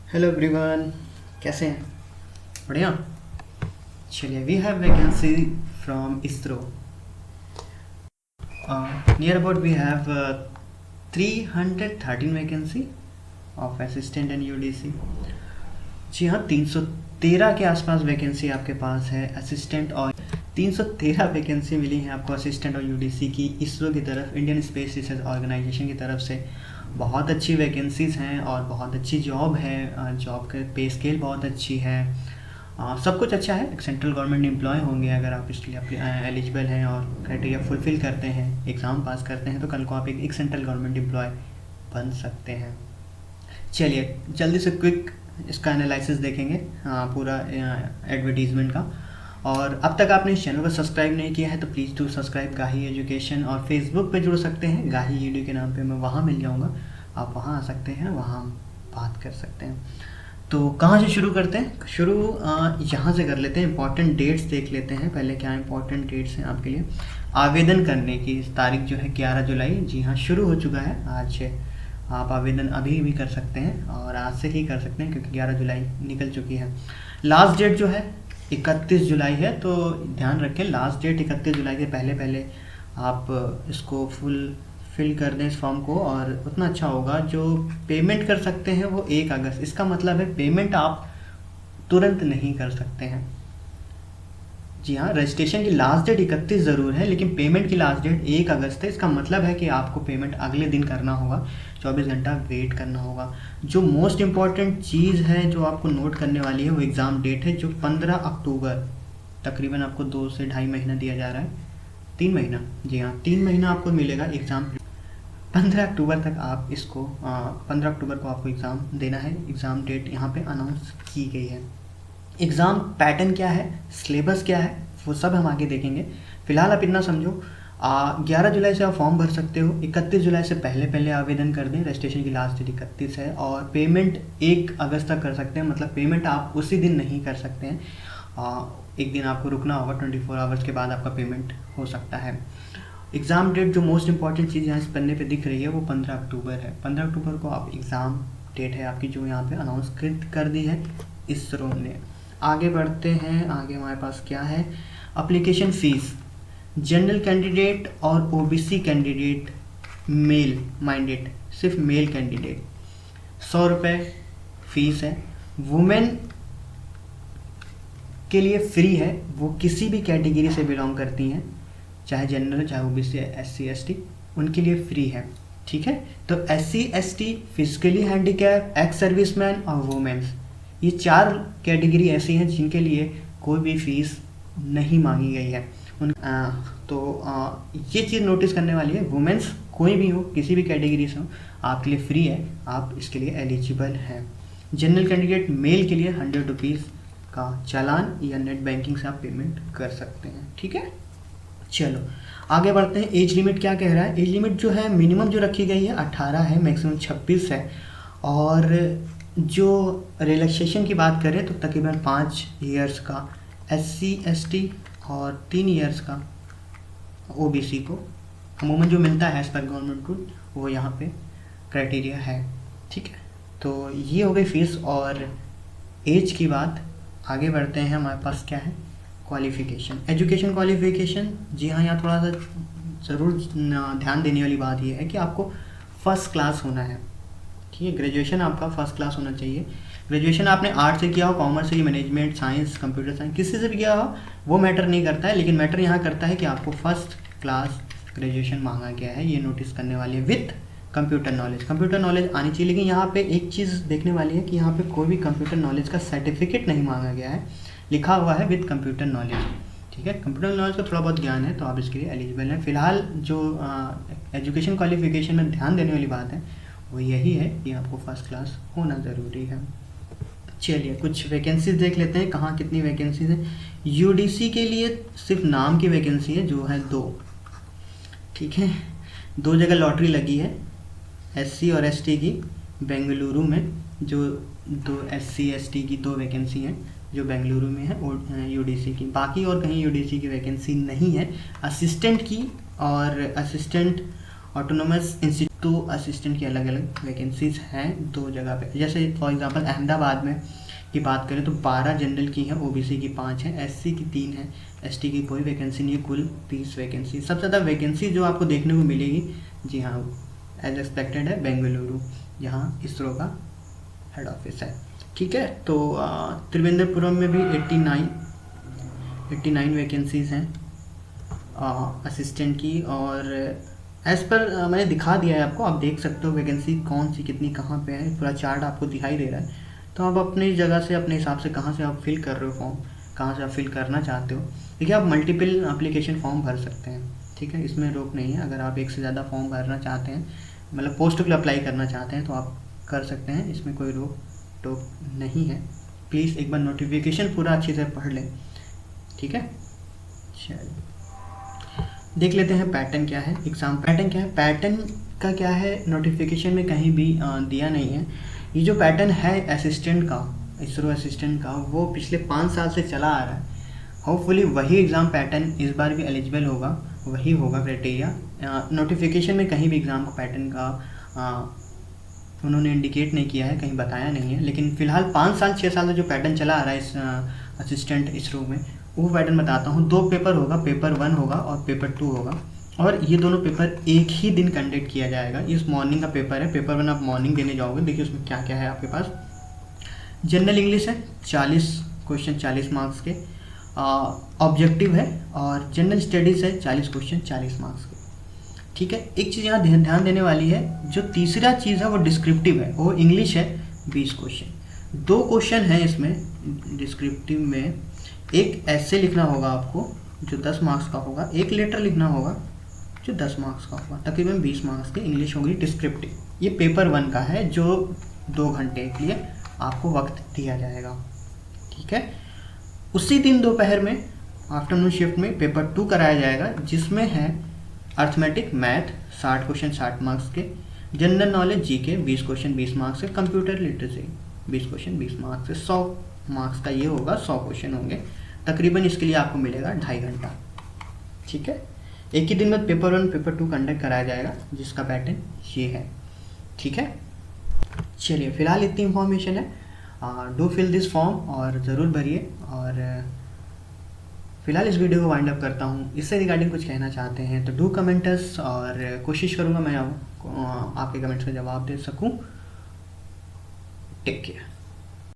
Hello everyone, कैसे हैं? बढ़िया। चलिए, we have vacancy from ISRO. Near about we have 313 vacancy of assistant and UDC. जी हाँ, 313 के आसपास वैकेंसी आपके पास है असिस्टेंट, और 313 वैकेंसी मिली हैं आपको असिस्टेंट और यूडीसी की इसरो की तरफ, इंडियन स्पेस रिसर्च ऑर्गेनाइजेशन की तरफ से। बहुत अच्छी वैकेंसीज़ हैं और बहुत अच्छी जॉब है। जॉब का पे स्केल बहुत अच्छी है। सब कुछ अच्छा है। एक सेंट्रल गवर्नमेंट एम्प्लॉय होंगे अगर आप इसके लिए एलिजिबल हैं और क्राइटेरिया फुलफ़िल करते हैं, एग्ज़ाम पास करते हैं, तो कल को आप एक सेंट्रल गवर्नमेंट एम्प्लॉय बन सकते हैं। चलिए जल्दी से क्विक इसका एनालिसिस देखेंगे, पूरा एडवर्टीज़मेंट का। और अब तक आपने इस चैनल को सब्सक्राइब नहीं किया है तो प्लीज़ डू सब्सक्राइब गाही एजुकेशन। और फेसबुक पे जुड़ सकते हैं, गाही ईडू के नाम पे मैं वहाँ मिल जाऊँगा, आप वहाँ आ सकते हैं, वहाँ बात कर सकते हैं। तो कहाँ से शुरू करते हैं? शुरू यहाँ से कर लेते हैं। इंपॉर्टेंट डेट्स देख लेते हैं पहले। क्या इंपॉर्टेंट डेट्स हैं आपके लिए? आवेदन करने की तारीख जो है 11 जुलाई। जी हाँ, शुरू हो चुका है आज। आप आवेदन अभी भी कर सकते हैं और आज से ही कर सकते हैं क्योंकि 11 जुलाई निकल चुकी है। लास्ट डेट जो है 31 जुलाई है, तो ध्यान रखें लास्ट डेट 31 जुलाई के पहले पहले आप इसको फुल फिल कर दें इस फॉर्म को, और उतना अच्छा होगा। जो पेमेंट कर सकते हैं वो 1 अगस्त। इसका मतलब है पेमेंट आप तुरंत नहीं कर सकते हैं। जी हाँ, रजिस्ट्रेशन की लास्ट डेट 31 ज़रूर है, लेकिन पेमेंट की लास्ट डेट 1 अगस्त है। इसका मतलब है कि आपको पेमेंट अगले दिन करना होगा, 24 घंटा वेट करना होगा। जो मोस्ट इम्पॉर्टेंट चीज़ है जो आपको नोट करने वाली है वो एग्ज़ाम डेट है, जो 15 अक्टूबर, तकरीबन आपको 2 से ढाई महीना दिया जा रहा है, 3 महीना। जी हाँ, 3 महीना आपको मिलेगा एग्ज़ाम। 15 अक्टूबर तक आप इसको 15 अक्टूबर को आपको एग्ज़ाम देना है। एग्ज़ाम डेट यहाँ पे अनाउंस की गई है। एग्ज़ाम पैटर्न क्या है, सिलेबस क्या है, वो सब हम आगे देखेंगे। फ़िलहाल आप इतना समझो, 11 जुलाई से आप फॉर्म भर सकते हो। 31 जुलाई से पहले पहले आवेदन कर दें। रजिस्ट्रेशन की लास्ट डेट 31 है और पेमेंट 1 अगस्त तक कर सकते हैं। मतलब पेमेंट आप उसी दिन नहीं कर सकते हैं, एक दिन आपको रुकना होगा। 24 आवर्स के बाद आपका पेमेंट हो सकता है। एग्ज़ाम डेट जो मोस्ट इंपॉर्टेंट चीज़ यहाँ इस पन्ने पे दिख रही है वो 15 अक्टूबर है। 15 अक्टूबर को आप एग्ज़ाम डेट है आपकी, जो यहाँ पे अनाउंस कर दी है इसरो ने। आगे बढ़ते हैं। आगे हमारे पास क्या है? Application fees. जनरल कैंडिडेट और ओबीसी कैंडिडेट, मेल माइंडेड, सिर्फ मेल कैंडिडेट 100 रुपये फ़ीस है। वुमेन के लिए फ्री है, वो किसी भी कैटेगरी से बिलोंग करती हैं, चाहे जनरल, चाहे ओबीसी, एससी, एसटी, उनके लिए फ्री है। ठीक है, तो SC, ST, physically handicap, ex serviceman और वुमेन्स, ये 4 कैटेगरी ऐसी हैं जिनके लिए कोई भी फीस नहीं मांगी गई है। ये चीज़ नोटिस करने वाली है। वुमेन्स कोई भी हो, किसी भी कैटेगरी से हो, आपके लिए फ्री है, आप इसके लिए एलिजिबल हैं। जनरल कैंडिडेट मेल के लिए 100 रुपीज़ का चालान या नेट बैंकिंग से आप पेमेंट कर सकते हैं। ठीक है, चलो आगे बढ़ते हैं। एज लिमिट क्या कह रहा है? एज लिमिट जो है मिनिमम जो रखी गई है 18 है, मैक्सिमम 26 है। और जो रिलैक्सेशन की बात करें तो तकरीबन 5 ईयर्स का एससी, एसटी और 3 ईयर्स का ओबीसी को अमूमन जो मिलता है एज पर गवर्नमेंट रूल, वो यहाँ पे क्राइटेरिया है। ठीक है, तो ये हो गई फीस और एज की बात। आगे बढ़ते हैं। हमारे पास क्या है? Qualification, education qualification. जी हाँ, यहाँ थोड़ा सा ज़रूर ध्यान देने वाली बात ये है कि आपको फ़र्स्ट क्लास होना है। ठीक है, ग्रेजुएशन आपका फर्स्ट क्लास होना चाहिए। ग्रेजुएशन आपने आर्ट से किया हो, कॉमर्स से, मैनेजमेंट, साइंस, कंप्यूटर साइंस, किसी से भी किया हो, वो मैटर नहीं करता है। लेकिन मैटर यहाँ करता है कि आपको फर्स्ट क्लास ग्रेजुएशन मांगा गया है, ये नोटिस करने वाली है। With computer knowledge, computer knowledge आनी चाहिए। लेकिन यहाँ पे एक चीज़ देखने वाली है कि यहाँ पे कोई भी कंप्यूटर नॉलेज का सर्टिफिकेट नहीं मांगा गया है, लिखा हुआ है विथ कंप्यूटर नॉलेज। ठीक है, कंप्यूटर नॉलेज का थोड़ा बहुत ज्ञान है तो आप इसके लिए एलिजिबल हैं। फिलहाल जो एजुकेशन क्वालिफिकेशन में ध्यान देने वाली बात है वो यही है कि आपको फर्स्ट क्लास होना ज़रूरी है। चलिए कुछ वैकेंसीज देख लेते हैं, कहाँ कितनी वैकेंसीज हैं। यूडीसी के लिए सिर्फ नाम की वैकेंसी है जो है 2। ठीक है, 2 जगह लॉटरी लगी है, एससी और एसटी की। बेंगलुरु में जो 2 एससी एसटी की 2 वैकेंसी हैं जो बेंगलुरु में है यूडीसी की। बाकी और कहीं यूडीसी की वैकेंसी नहीं है। असिस्टेंट की और असिस्टेंट ऑटोनोमस इंस्टीट्यूट तो असिस्टेंट की अलग अलग वैकेंसीज़ हैं 2 जगह पे। जैसे फॉर एग्जांपल अहमदाबाद में की बात करें तो 12 जनरल की हैं, ओबीसी की 5 हैं, एससी की 3 हैं, एसटी की कोई वैकेंसी नहीं है, कुल 30 वैकेंसी। सबसे ज़्यादा वैकेंसी जो आपको देखने को मिलेगी, जी हाँ, एज एक्सपेक्टेड है बेंगलुरु, जहाँ इसरो का हेड ऑफिस है। ठीक है, तो त्रिवेंद्रपुरम में भी 89 वैकेंसीज़ हैं असिस्टेंट की, और एज़ पर मैंने दिखा दिया है आपको, आप देख सकते हो वैकेंसी कौन सी कितनी कहाँ पे है, पूरा चार्ट आपको दिखाई दे रहा है। तो आप अपनी जगह से अपने हिसाब से कहाँ से आप फिल कर रहे हो फॉर्म, कहाँ से आप फिल करना चाहते हो। देखिए आप मल्टीपल एप्लीकेशन फॉर्म भर सकते हैं, ठीक है, इसमें रोक नहीं है। अगर आप एक से ज़्यादा फॉर्म भरना चाहते हैं, मतलब पोस्ट के लिए अप्लाई करना चाहते हैं, तो आप कर सकते हैं, इसमें कोई रोक टोक नहीं है। प्लीज़ एक बार नोटिफिकेशन पूरा अच्छे से पढ़ लें, ठीक है। चलिए देख लेते हैं पैटर्न क्या है, एग्ज़ाम पैटर्न क्या है। पैटर्न का क्या है, नोटिफिकेशन में कहीं भी दिया नहीं है। ये जो पैटर्न है असिस्टेंट का, इसरो असिस्टेंट का, वो पिछले 5 साल से चला आ रहा है। होपफुली वही एग्ज़ाम पैटर्न इस बार भी एलिजिबल होगा, वही होगा क्राइटेरिया। नोटिफिकेशन में कहीं भी एग्ज़ाम का पैटर्न का उन्होंने इंडिकेट नहीं किया है, कहीं बताया नहीं है। लेकिन फ़िलहाल 5 साल 6 साल से जो पैटर्न चला आ रहा है इस असिस्टेंट इसरो में, वो पैटर्न बताता हूँ। 2 पेपर होगा, पेपर 1 होगा और पेपर 2 होगा, और ये दोनों पेपर एक ही दिन कंडक्ट किया जाएगा। इस मॉर्निंग का पेपर है, पेपर 1 आप मॉर्निंग देने जाओगे। देखिए उसमें क्या क्या है आपके पास। जनरल इंग्लिश है 40 क्वेश्चन 40 मार्क्स के, ऑब्जेक्टिव है, और जनरल स्टडीज़ है 40 क्वेश्चन 40 मार्क्स के, ठीक है। एक चीज़ यहाँ ध्यान देने वाली है, जो तीसरा चीज़ है वो डिस्क्रिप्टिव है, वो इंग्लिश है 20 क्वेश्चन। 2 क्वेश्चन हैं इसमें डिस्क्रिप्टिव में, एक ऐसे लिखना होगा आपको जो 10 मार्क्स का होगा, एक लेटर लिखना होगा जो 10 मार्क्स का होगा, तकरीबन 20 मार्क्स की इंग्लिश होगी डिस्क्रिप्टिव। ये पेपर 1 का है, जो 2 घंटे के लिए आपको वक्त दिया जाएगा, ठीक है। उसी दिन दोपहर में आफ्टरनून शिफ्ट में पेपर 2 कराया जाएगा, जिसमें है अर्थमेटिक मैथ 60 क्वेश्चन 60 मार्क्स के, general knowledge GK 20 question 20 marks के, कंप्यूटर लिटरेसी 20 क्वेश्चन 20 मार्क्स से, 100 मार्क्स का ये होगा, 100 क्वेश्चन होंगे तकरीबन। इसके लिए आपको मिलेगा 2.5 घंटा, ठीक है। एक ही दिन में पेपर 1 पेपर 2 कंडक्ट कराया जाएगा, जिसका पैटर्न ये है, ठीक है। चलिए फिलहाल इतनी इंफॉर्मेशन है, डू फिल दिस फॉर्म और ज़रूर भरिए। और फिलहाल इस वीडियो को वाइंड अप करता हूँ। इससे रिगार्डिंग कुछ कहना चाहते हैं तो डू कमेंटस, और कोशिश करूँगा मैं आपके कमेंट्स का जवाब दे सकूँ। Take care.